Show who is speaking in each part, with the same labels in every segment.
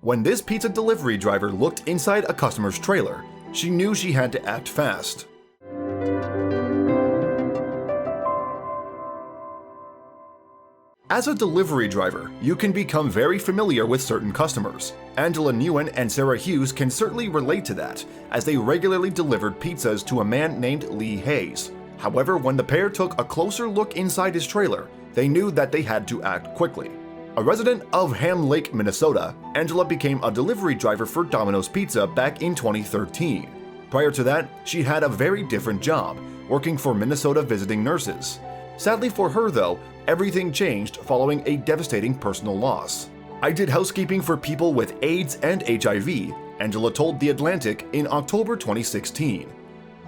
Speaker 1: When this pizza delivery driver looked inside a customer's trailer, she knew she had to act fast. As a delivery driver, you can become very familiar with certain customers. Angela Nguyen and Sarah Hughes can certainly relate to that, as they regularly delivered pizzas to a man named Lee Hayes. However, when the pair took a closer look inside his trailer, they knew that they had to act quickly. A resident of Ham Lake, Minnesota, Angela became a delivery driver for Domino's Pizza back in 2013. Prior to that, she had a very different job, working for Minnesota Visiting Nurses. Sadly for her though, everything changed following a devastating personal loss. "I did housekeeping for people with AIDS and HIV," Angela told The Atlantic in October 2016.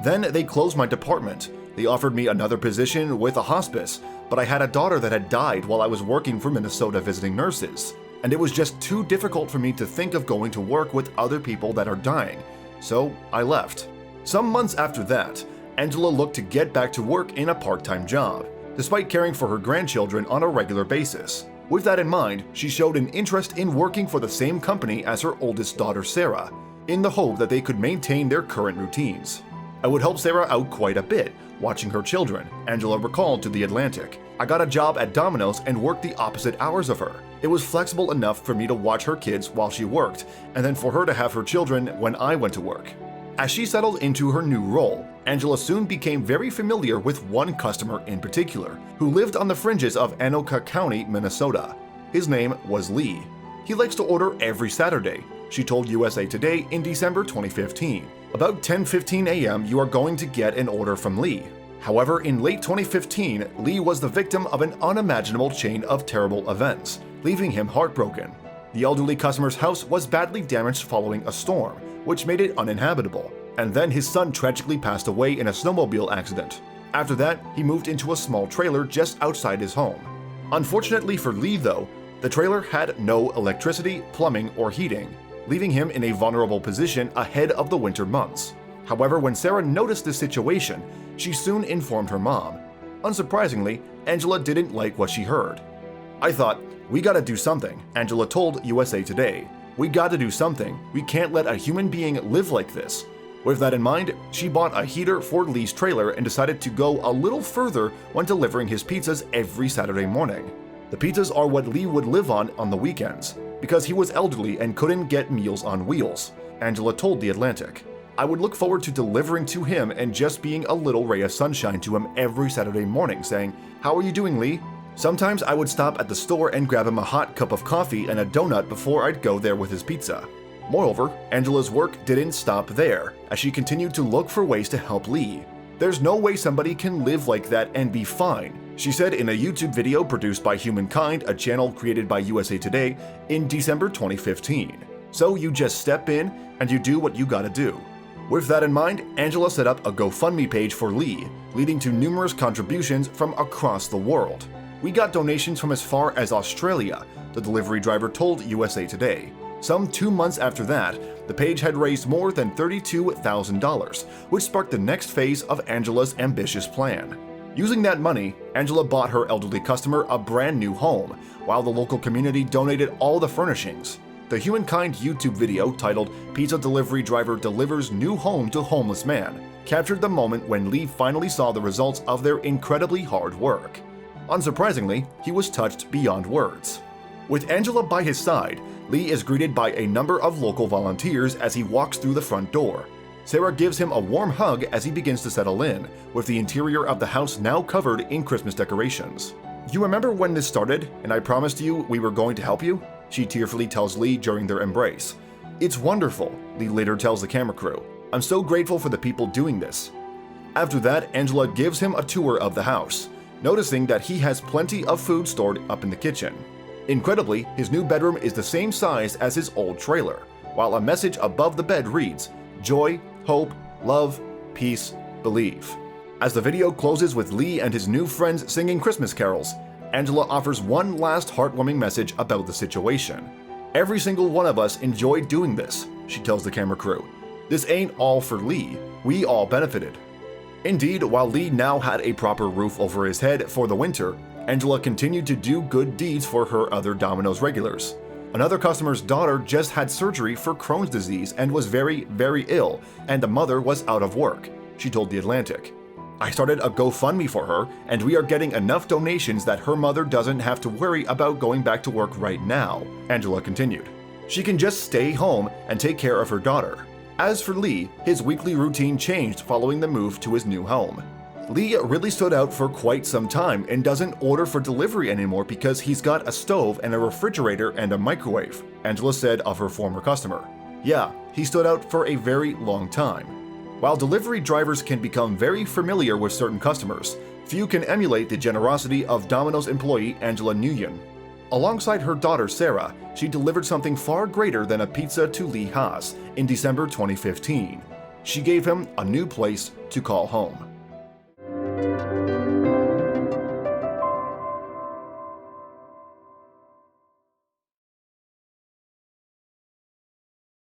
Speaker 1: "Then they closed my department. They offered me another position with a hospice, but I had a daughter that had died while I was working for Minnesota Visiting Nurses, and it was just too difficult for me to think of going to work with other people that are dying, so I left." Some months after that, Angela looked to get back to work in a part-time job, despite caring for her grandchildren on a regular basis. With that in mind, she showed an interest in working for the same company as her oldest daughter Sarah, in the hope that they could maintain their current routines. "I would help Sarah out quite a bit, watching her children," Angela recalled to The Atlantic. "I got a job at Domino's and worked the opposite hours of her. It was flexible enough for me to watch her kids while she worked, and then for her to have her children when I went to work." As she settled into her new role, Angela soon became very familiar with one customer in particular, who lived on the fringes of Anoka County, Minnesota. His name was Lee. "He likes to order every Saturday," she told USA Today in December 2015. "About 10:15 a.m. you are going to get an order from Lee." However, in late 2015, Lee was the victim of an unimaginable chain of terrible events, leaving him heartbroken. The elderly customer's house was badly damaged following a storm, which made it uninhabitable, and then his son tragically passed away in a snowmobile accident. After that, he moved into a small trailer just outside his home. Unfortunately for Lee though, the trailer had no electricity, plumbing, or heating, leaving him in a vulnerable position ahead of the winter months. However, when Sarah noticed this situation, she soon informed her mom. Unsurprisingly, Angela didn't like what she heard. "I thought, we gotta do something," Angela told USA Today. "We gotta do something. We can't let a human being live like this." With that in mind, she bought a heater for Lee's trailer and decided to go a little further when delivering his pizzas every Saturday morning. The pizzas are what Lee would live on the weekends, because he was elderly and couldn't get Meals on Wheels, Angela told The Atlantic. "I would look forward to delivering to him and just being a little ray of sunshine to him every Saturday morning, saying, 'How are you doing, Lee?' Sometimes I would stop at the store and grab him a hot cup of coffee and a donut before I'd go there with his pizza." Moreover, Angela's work didn't stop there, as she continued to look for ways to help Lee. "There's no way somebody can live like that and be fine," she said in a YouTube video produced by Humankind, a channel created by USA Today, in December 2015. "So you just step in and you do what you gotta do." With that in mind, Angela set up a GoFundMe page for Lee, leading to numerous contributions from across the world. "We got donations from as far as Australia," the delivery driver told USA Today. Some 2 months after that, the page had raised more than $32,000, which sparked the next phase of Angela's ambitious plan. Using that money, Angela bought her elderly customer a brand new home, while the local community donated all the furnishings. The Humankind YouTube video titled "Pizza Delivery Driver Delivers New Home to Homeless Man" captured the moment when Lee finally saw the results of their incredibly hard work. Unsurprisingly, he was touched beyond words. With Angela by his side, Lee is greeted by a number of local volunteers as he walks through the front door. Sarah gives him a warm hug as he begins to settle in, with the interior of the house now covered in Christmas decorations. "You remember when this started, and I promised you we were going to help you?" she tearfully tells Lee during their embrace. "It's wonderful," Lee later tells the camera crew. "I'm so grateful for the people doing this." After that, Angela gives him a tour of the house, noticing that he has plenty of food stored up in the kitchen. Incredibly, his new bedroom is the same size as his old trailer, while a message above the bed reads, "Joy, hope, love, peace, believe." As the video closes with Lee and his new friends singing Christmas carols, Angela offers one last heartwarming message about the situation. "Every single one of us enjoyed doing this," she tells the camera crew. "This ain't all for Lee. We all benefited." Indeed, while Lee now had a proper roof over his head for the winter, Angela continued to do good deeds for her other Domino's regulars. Another customer's daughter just had surgery for Crohn's disease and was very, very ill, and the mother was out of work, she told The Atlantic. I started a GoFundMe for her, and we are getting enough donations that her mother doesn't have to worry about going back to work right now, Angela continued. She can just stay home and take care of her daughter. As for Lee, his weekly routine changed following the move to his new home. Lee really stood out for quite some time and doesn't order for delivery anymore because he's got a stove and a refrigerator and a microwave, Angela said of her former customer. Yeah, he stood out for a very long time. While delivery drivers can become very familiar with certain customers, few can emulate the generosity of Domino's employee Angela Nguyen. Alongside her daughter Sarah, she delivered something far greater than a pizza to Lee Haas in December 2015. She gave him a new place to call home.